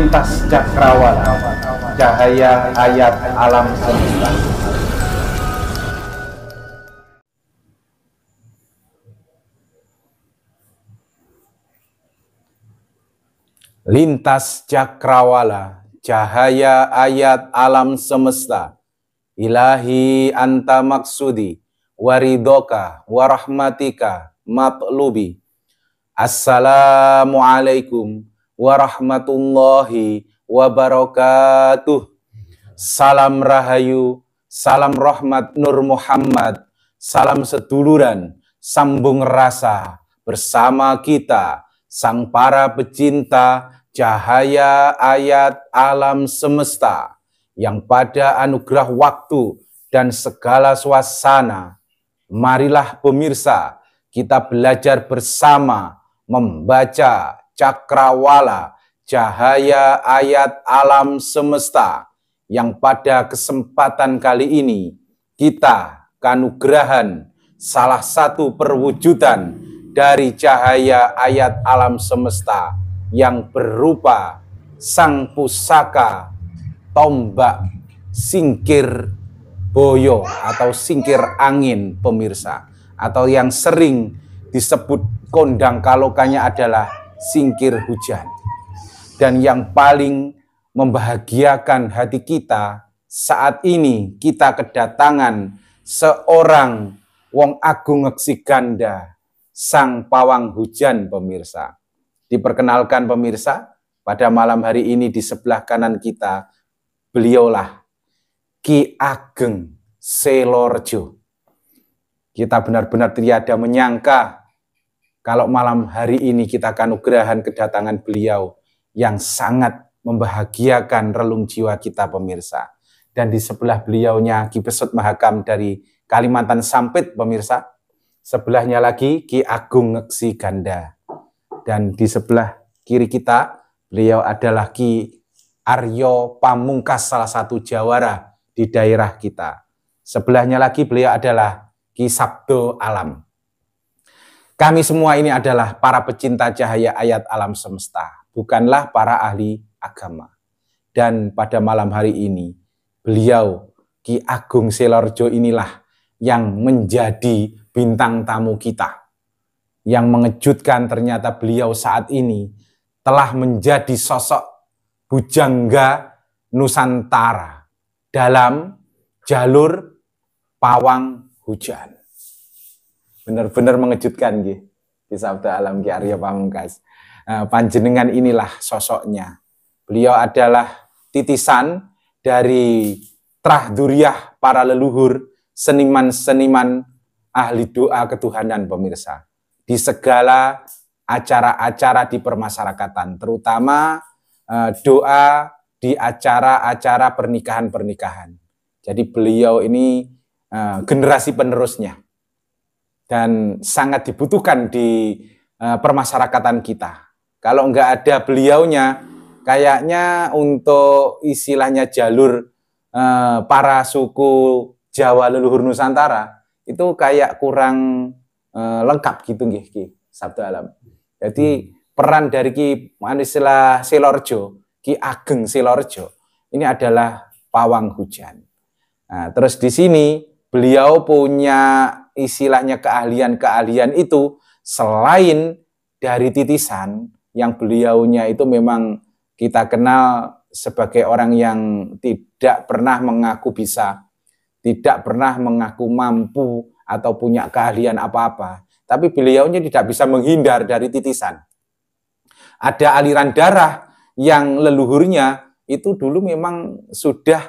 Lintas cakrawala, cahaya ayat alam semesta. Lintas cakrawala, cahaya ayat alam semesta. Ilahi anta maksudi, waridoka, warahmatika, matlubi. Assalamualaikum warahmatullahi wabarakatuh. Salam rahayu, salam rahmat Nur Muhammad, salam seduluran, sambung rasa bersama kita, sang para pecinta cahaya ayat alam semesta, yang pada anugerah waktu dan segala suasana, marilah pemirsa, kita belajar bersama membaca cakrawala, cahaya ayat alam semesta, yang pada kesempatan kali ini kita kanugerahan salah satu perwujudan dari cahaya ayat alam semesta yang berupa sang pusaka tombak singkir boyo atau singkir angin, pemirsa, atau yang sering disebut kondang kalokannya adalah singkir hujan. Dan yang paling membahagiakan hati kita saat ini, kita kedatangan seorang wong agung ngeksi ganda, sang pawang hujan, pemirsa. Diperkenalkan pemirsa, pada malam hari ini di sebelah kanan kita, beliaulah Ki Ageng Selorjo. Kita benar-benar tiada menyangka kalau malam hari ini kita kanugerahan kedatangan beliau yang sangat membahagiakan relung jiwa kita, pemirsa. Dan di sebelah beliaunya Ki Pesut Mahakam dari Kalimantan Sampit, pemirsa. Sebelahnya lagi Ki Agung Ngeksi Ganda. Dan di sebelah kiri kita, beliau adalah Ki Aryo Pamungkas, salah satu jawara di daerah kita. Sebelahnya lagi beliau adalah Ki Sabdo Alam. Kami semua ini adalah para pecinta cahaya ayat alam semesta, bukanlah para ahli agama. Dan pada malam hari ini, beliau Ki Ageng Selorjo inilah yang menjadi bintang tamu kita. Yang mengejutkan ternyata beliau saat ini telah menjadi sosok bujangga Nusantara dalam jalur pawang hujan. Benar-benar mengejutkan Ki Sabdo Alam Ki Aryo Pamungkas. Panjenengan inilah sosoknya. Beliau adalah titisan dari trah duriah para leluhur, seniman-seniman ahli doa ketuhanan, pemirsa. Di segala acara-acara di permasyarakatan, terutama doa di acara-acara pernikahan-pernikahan. Jadi beliau ini generasi penerusnya dan sangat dibutuhkan di permasyarakatan kita. Kalau nggak ada beliaunya, kayaknya untuk istilahnya jalur para suku Jawa leluhur Nusantara itu kayak kurang lengkap gitu nggih Ki Sabdo Alam. Jadi peran dari Ki istilah Selorjo, Ki Ageng Selorjo ini adalah pawang hujan. Nah, terus di sini beliau punya istilahnya keahlian-keahlian itu selain dari titisan yang beliaunya itu memang kita kenal sebagai orang yang tidak pernah mengaku bisa, tidak pernah mengaku mampu atau punya keahlian apa-apa. Tapi beliaunya tidak bisa menghindar dari titisan. Ada aliran darah yang leluhurnya itu dulu memang sudah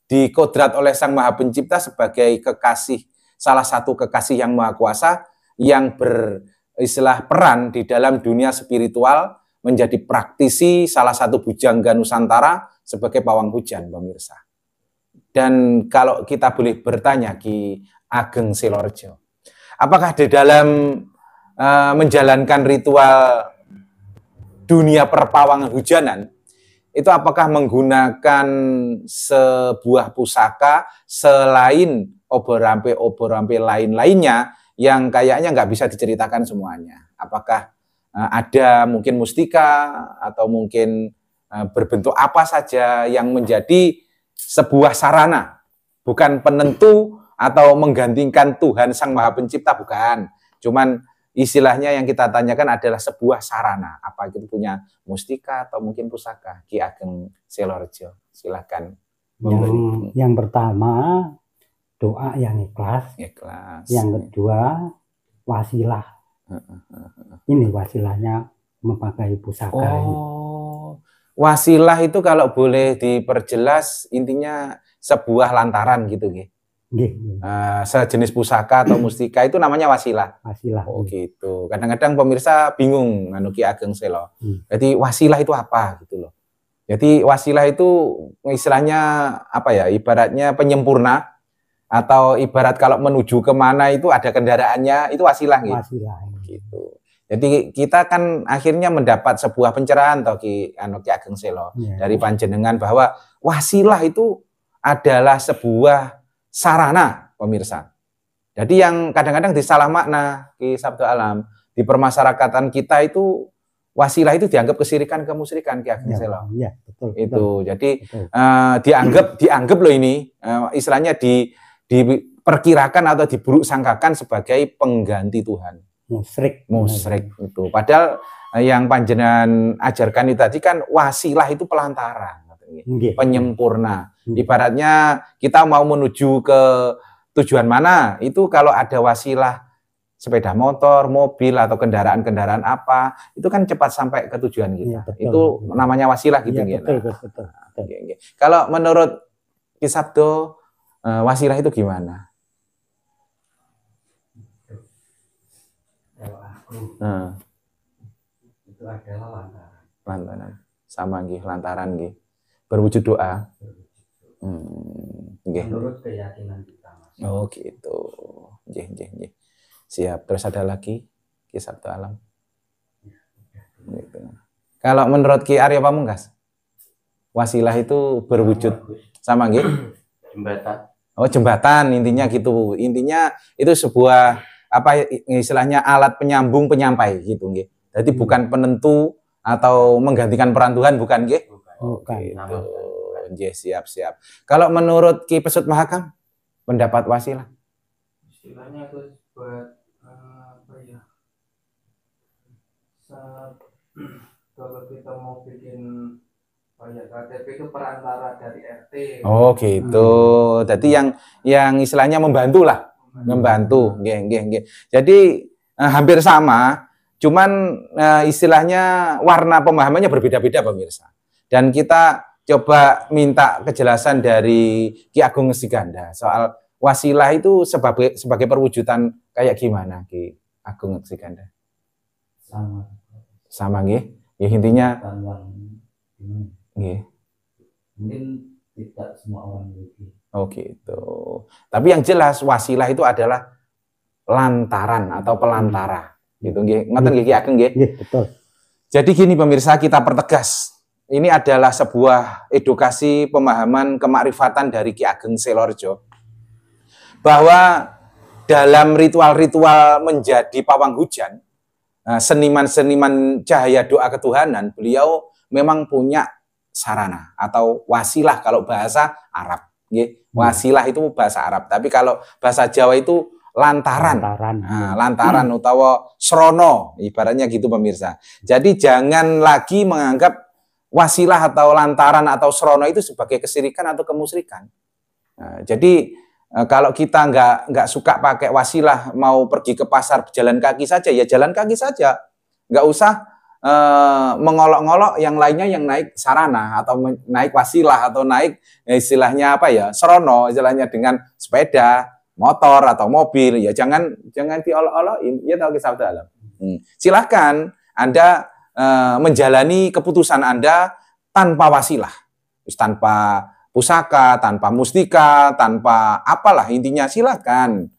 dikodrat oleh Sang Maha Pencipta sebagai kekasih, salah satu kekasih yang maha kuasa yang beristilah peran di dalam dunia spiritual, menjadi praktisi salah satu bujangga Nusantara sebagai pawang hujan, pemirsa. Dan kalau kita boleh bertanya Ki Ageng Selorjo, apakah di dalam menjalankan ritual dunia perpawangan hujanan itu apakah menggunakan sebuah pusaka selain obor-rampe lain-lainnya yang kayaknya nggak bisa diceritakan semuanya? Apakah ada mungkin mustika atau mungkin berbentuk apa saja yang menjadi sebuah sarana, bukan penentu atau menggantikan Tuhan Sang Maha Pencipta, bukan. Cuman istilahnya yang kita tanyakan adalah sebuah sarana. Apa itu punya mustika atau mungkin pusaka? Ki Ageng Selorjo, silakan. Yang pertama doa yang ikhlas. Ikhlas. Yang kedua wasilah. Ini wasilahnya memakai pusaka. Oh, wasilah itu kalau boleh diperjelas intinya sebuah lantaran gitu, Ki. Sejenis pusaka atau mustika itu namanya wasilah. Wasilah. Oh gitu. Kadang-kadang pemirsa bingung Ki Ageng Selo. Jadi wasilah itu apa gitu loh. Jadi wasilah itu istilahnya apa ya? Ibaratnya penyempurna atau ibarat kalau menuju kemana itu ada kendaraannya, itu wasilah gitu. Wasilah. Gitu. Jadi kita kan akhirnya mendapat sebuah pencerahan Ki Ageng Selo dari panjenengan bahwa wasilah itu adalah sebuah sarana, pemirsa. Jadi yang kadang-kadang disalah makna Ki Sabda Alam di permasyarakatan kita itu wasilah itu dianggap kesyirikan, kemusyrikan Ki Ageng Selo. Iya, betul. Itu. Betul. Jadi dianggap loh ini istilahnya diperkirakan atau diburuk sangkakan sebagai pengganti Tuhan. Musyrik itu. Padahal yang panjenengan ajarkan itu tadi kan wasilah itu pelantara, penyempurna. Ibaratnya kita mau menuju ke tujuan mana, itu kalau ada wasilah sepeda motor, mobil atau kendaraan-kendaraan apa, itu kan cepat sampai ke tujuan kita. Ya, itu namanya wasilah gitu ya. Betul. Kalau menurut Ki Sabdo, wasilah itu gimana? Itu adalah lantaran. Sama nggih, lantaran nggih. Berwujud doa. Menurut keyakinan kita. Oh gitu. Nggih. Siap. Terus ada lagi Ki Sabda Alam. Gitu. Kalau menurut Ki Arya Pamungkas, wasilah itu berwujud sama nggih? Jembatan. Oh, jembatan intinya gitu. Intinya itu sebuah apa istilahnya alat penyambung penyampai gitu nggih. Jadi bukan penentu atau menggantikan peran Tuhan, bukan nggih? Bukan. Gitu. Nggih, siap. Kalau menurut Ki Pesut Mahakam, pendapat wasilah? Istilahnya itu buat apa ya? Kalau kita mau bikin kayak KTP itu perantara dari RT. Oh gitu. Jadi yang istilahnya membantu lah, membantu. Nggih. Jadi hampir sama, cuman istilahnya warna pemahamannya berbeda-beda pemirsa. Dan kita coba minta kejelasan dari Ki Agung Siganda soal wasilah itu sebagai perwujudan kayak gimana Ki Agung Siganda? Sama nggih. Ya intinya nggih. Mungkin tidak semua orang begitu. Oh gitu. Tapi yang jelas wasilah itu adalah lantaran atau pelantara. Gitu nggih. Ngoten nggih Ki Ageng nggih? Nggih, betul. Jadi gini pemirsa, kita pertegas. Ini adalah sebuah edukasi pemahaman kemakrifatan dari Ki Ageng Selorjo. Bahwa dalam ritual-ritual menjadi pawang hujan, seniman-seniman cahaya doa ketuhanan, beliau memang punya sarana atau wasilah kalau bahasa Arab. Wasilah itu bahasa Arab, tapi kalau bahasa Jawa itu lantaran. Lantaran utawa srono, ibaratnya gitu pemirsa. Jadi jangan lagi menganggap wasilah atau lantaran atau srono itu sebagai kesyirikan atau kemusyrikan. Jadi kalau kita nggak suka pakai wasilah, mau pergi ke pasar jalan kaki saja, ya jalan kaki saja. Nggak usah mengolok-ngolok yang lainnya yang naik sarana atau naik wasilah atau naik istilahnya apa ya, srono, istilahnya dengan sepeda, motor atau mobil. Ya jangan diolok-olokin, ya tahu Ki Sabda Alam. Silahkan Anda menjalani keputusan Anda tanpa wasilah, tanpa pusaka, tanpa mustika, tanpa apalah intinya silahkan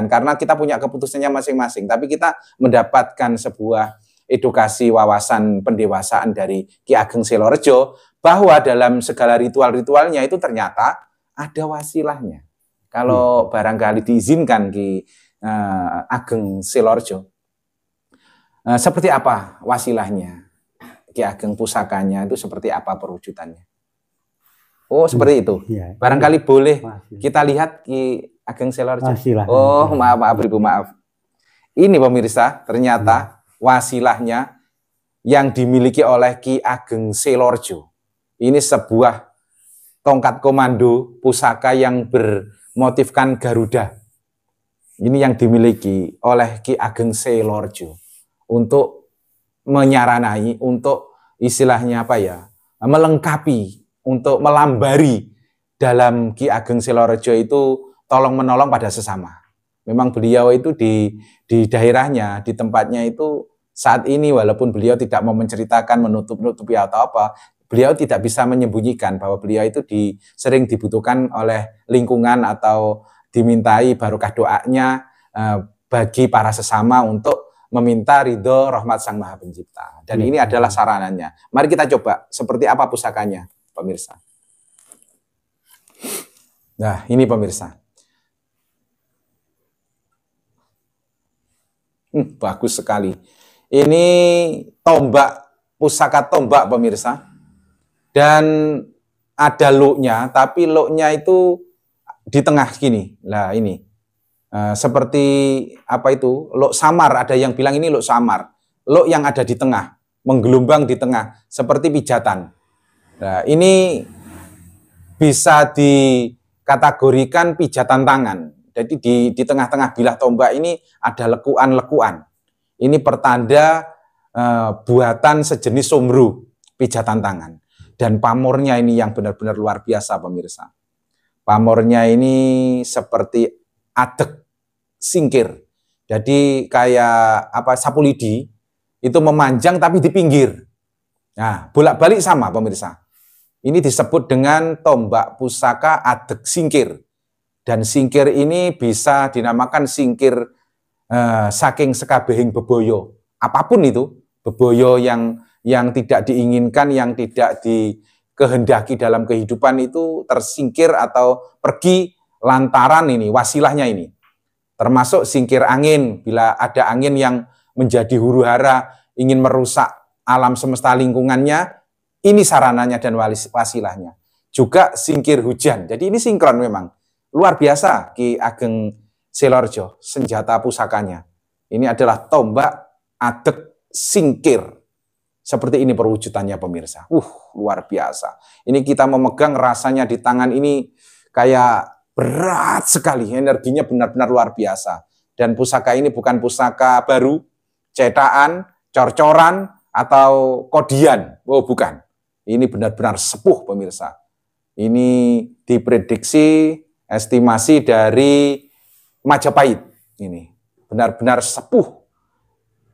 karena kita punya keputusannya masing-masing. Tapi kita mendapatkan sebuah edukasi wawasan pendewasaan dari Ki Ageng Selorjo bahwa dalam segala ritual-ritualnya itu ternyata ada wasilahnya. Kalau barangkali diizinkan Ki Ageng Selorjo. Seperti apa wasilahnya? Ki Ageng pusakanya itu seperti apa perwujudannya? Oh, seperti itu. Ya, Barangkali boleh masih. kita lihat Ki Ageng Selorjo. Silahkan. Oh, maaf Ibu, maaf. Ini pemirsa, ternyata wasilahnya yang dimiliki oleh Ki Ageng Selorjo. Ini sebuah tongkat komando pusaka yang bermotifkan Garuda. Ini yang dimiliki oleh Ki Ageng Selorjo untuk menyaranai, untuk istilahnya apa ya, melengkapi, untuk melambari dalam Ki Ageng Selorjo itu tolong-menolong pada sesama. Memang beliau itu di daerahnya, di tempatnya itu saat ini walaupun beliau tidak mau menceritakan, menutup-nutupi atau apa, beliau tidak bisa menyembunyikan bahwa beliau itu sering dibutuhkan oleh lingkungan atau dimintai barokah doanya bagi para sesama untuk meminta ridho rahmat Sang Maha Pencipta. Dan ini adalah sarananya. Mari kita coba seperti apa pusakanya, pemirsa. Nah, ini pemirsa. Bagus sekali. Ini tombak, pusaka tombak pemirsa. Dan ada luknya, tapi luknya itu di tengah gini. Nah, ini. Seperti apa itu? Luk samar, ada yang bilang ini luk samar. Luk yang ada di tengah, menggelombang di tengah, seperti pijatan. Nah, ini bisa dikategorikan pijatan tangan. Jadi di tengah-tengah bilah tombak ini ada lekuan-lekuan. Ini pertanda buatan sejenis somru, pijatan tangan. Dan pamornya ini yang benar-benar luar biasa pemirsa. Pamornya ini seperti adek singkir. Jadi kayak apa, sapu lidi itu memanjang tapi di pinggir. Nah, bolak-balik sama pemirsa. Ini disebut dengan tombak pusaka adek singkir. Dan singkir ini bisa dinamakan singkir saking sekabehing beboyo. Apapun itu, beboyo yang tidak diinginkan, yang tidak dikehendaki dalam kehidupan itu tersingkir atau pergi lantaran ini, wasilahnya ini. Termasuk singkir angin, bila ada angin yang menjadi huru-hara, ingin merusak alam semesta lingkungannya, ini sarananya dan wasilahnya. Juga singkir hujan, jadi ini sinkron memang. Luar biasa Ki Ageng Selorjo, senjata pusakanya. Ini adalah tombak adek singkir. Seperti ini perwujudannya pemirsa. Luar biasa. Ini kita memegang rasanya di tangan ini kayak berat sekali, energinya benar-benar luar biasa. Dan pusaka ini bukan pusaka baru, cetakan, cor-coran, atau kodian. Oh, bukan. Ini benar-benar sepuh pemirsa. Ini diprediksi, estimasi dari Majapahit. Ini benar-benar sepuh.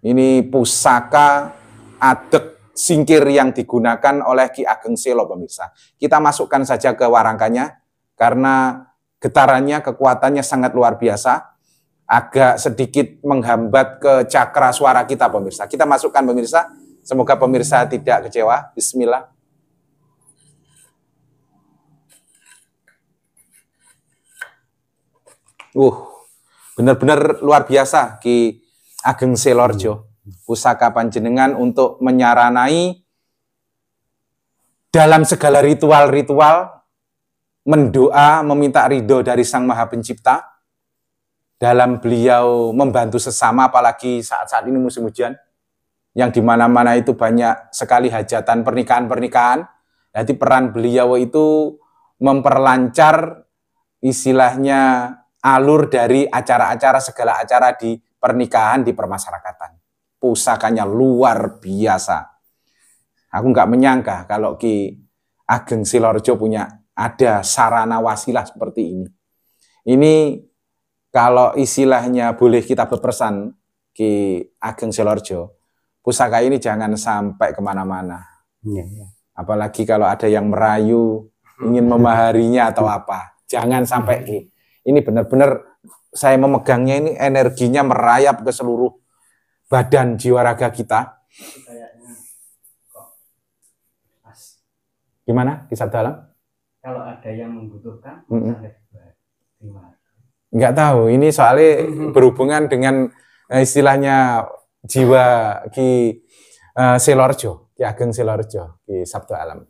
Ini pusaka adek singkir yang digunakan oleh Ki Ageng Selo pemirsa. Kita masukkan saja ke warangkanya, karena getarannya, kekuatannya sangat luar biasa, agak sedikit menghambat ke cakra suara kita pemirsa. Kita masukkan pemirsa, semoga pemirsa tidak kecewa. Bismillah. Benar-benar luar biasa Ki Ageng Selorjo. Pusaka panjenengan untuk menyaranai dalam segala ritual-ritual, mendoa, meminta ridho dari Sang Maha Pencipta, dalam beliau membantu sesama, apalagi saat-saat ini musim hujan, yang di mana-mana itu banyak sekali hajatan pernikahan-pernikahan. Jadi peran beliau itu memperlancar istilahnya alur dari acara-acara, segala acara di pernikahan, di permasyarakatan. Pusakanya luar biasa. Aku nggak menyangka kalau Ki Ageng Selorjo punya ada sarana wasilah seperti ini. Ini kalau istilahnya boleh kita berpesan Ki Ageng Selorjo, pusaka ini jangan sampai kemana-mana. Apalagi kalau ada yang merayu, ingin memaharinya atau apa. Jangan sampai Ki. Ini benar-benar saya memegangnya ini energinya merayap ke seluruh badan jiwa raga kita. Gimana? Kisah dalam? Kalau ada yang membutuhkan, nggak tahu. Ini soalnya berhubungan dengan istilahnya jiwa Ki Selorjo. Ki Ageng Silorejo, Ki Sabdo Alam.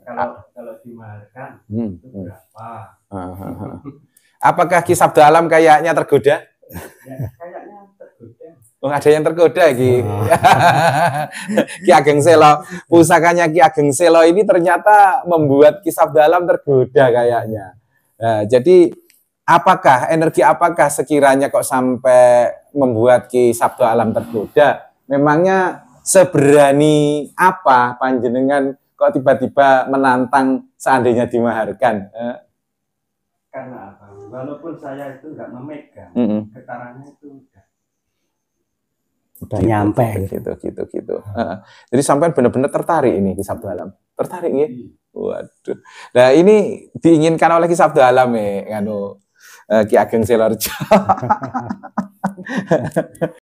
Kalau dimaharkan itu berapa? Apakah Ki Sabdo Alam kayaknya tergoda? Ya, kayaknya tergoda. Oh, ada yang tergoda Ki. Ki Ageng Selo, pusakanya Ki Ageng Selo ini ternyata membuat Ki Sabdo Alam tergoda kayaknya. Nah, jadi energi apakah sekiranya kok sampai membuat Ki Sabdo Alam tergoda? Memangnya seberani apa panjenengan kok tiba-tiba menantang seandainya dimaharkan? Karena apa? Walaupun saya itu nggak memegang, getarannya itu udah nyampe gitu. Jadi sampai benar-benar tertarik ini Ki Sabdo Alam. Tertarik ya? Waduh. Nah, ini diinginkan oleh Ki Sabdo Alam Ki Ageng Silorejo.